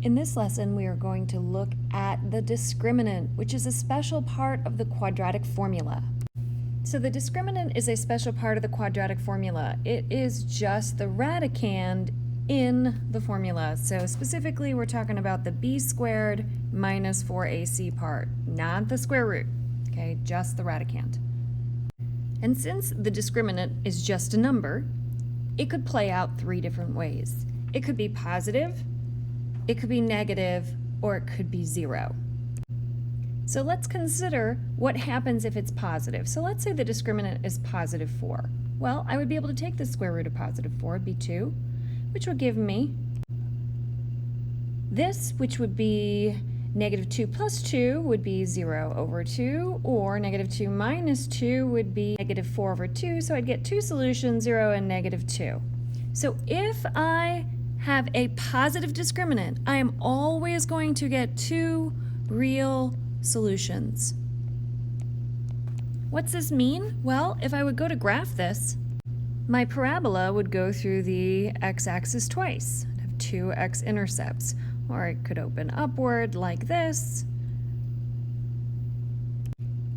In this lesson, we are going to look at the discriminant, which is a special part of the quadratic formula. So the discriminant is a special part of the quadratic formula. It is just the radicand in the formula. So specifically, we're talking about the b squared minus 4ac part, not the square root, okay, just the radicand. And since the discriminant is just a number, it could play out three different ways. It could be positive, it could be negative, or it could be 0. So let's consider what happens if it's positive. So let's say the discriminant is positive 4. Well, I would be able to take the square root of positive 4, it'd be 2, which would give me this, which would be negative 2 plus 2 would be 0 over 2, or negative 2 minus 2 would be negative 4 over 2, so I'd get two solutions, 0 and negative 2. So if I have a positive discriminant, I am always going to get two real solutions. What's this mean? Well, if I would go to graph this, my parabola would go through the x-axis twice. I'd have two x-intercepts, or it could open upward like this.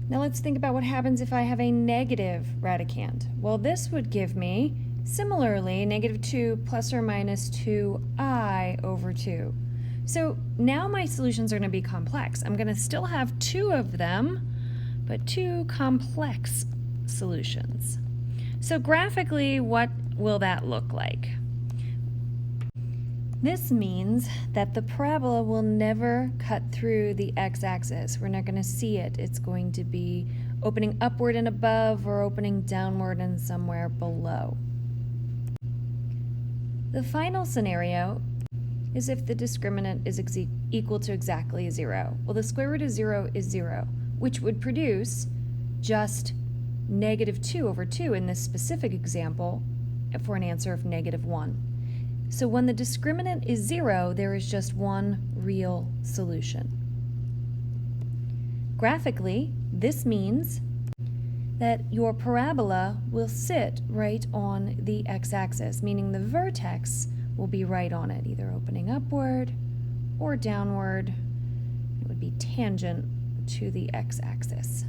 Now let's think about what happens if I have a negative radicand. Well, this would give me, similarly, negative 2 plus or minus 2i over 2. So now my solutions are going to be complex. I'm going to still have two of them, but two complex solutions. So graphically, what will that look like? This means that the parabola will never cut through the x-axis. We're not going to see it. It's going to be opening upward and above, or opening downward and somewhere below. The final scenario is if the discriminant is equal to exactly 0. Well, the square root of 0 is 0, which would produce just negative 2 over 2 in this specific example for an answer of negative 1. So when the discriminant is 0, there is just one real solution. Graphically, this means that your parabola will sit right on the x-axis, meaning the vertex will be right on it, either opening upward or downward. It would be tangent to the x-axis.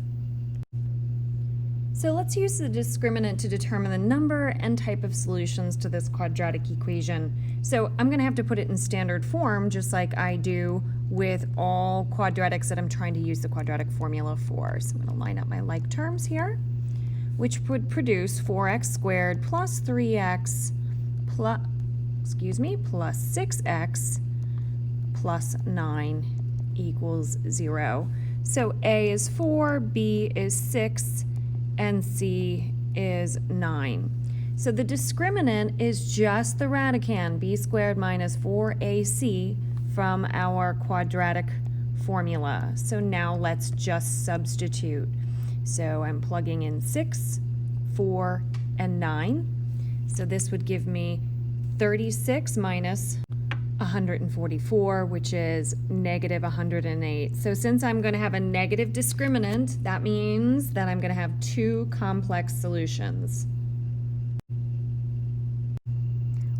So let's use the discriminant to determine the number and type of solutions to this quadratic equation. So I'm going to have to put it in standard form, just like I do with all quadratics that I'm trying to use the quadratic formula for. So I'm going to line up my like terms here, which would produce 4x squared plus 3x plus 6x plus 9 equals 0. So A is 4, B is 6, and C is 9. So the discriminant is just the radicand, b squared minus 4ac, from our quadratic formula. So now let's just substitute. So I'm plugging in 6, 4, and 9. So this would give me 36 minus 144, which is negative 108. So since I'm going to have a negative discriminant, that means that I'm going to have two complex solutions.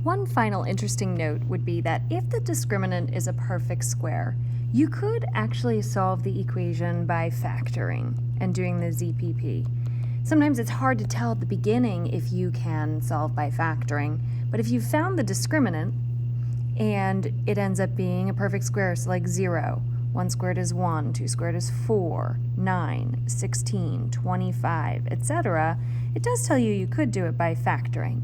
One final interesting note would be that if the discriminant is a perfect square, you could actually solve the equation by factoring and doing the ZPP. Sometimes it's hard to tell at the beginning if you can solve by factoring, but if you've found the discriminant and it ends up being a perfect square, so like 0, 1 squared is 1, 2 squared is 4, 9, 16, 25, etc., it does tell you you could do it by factoring.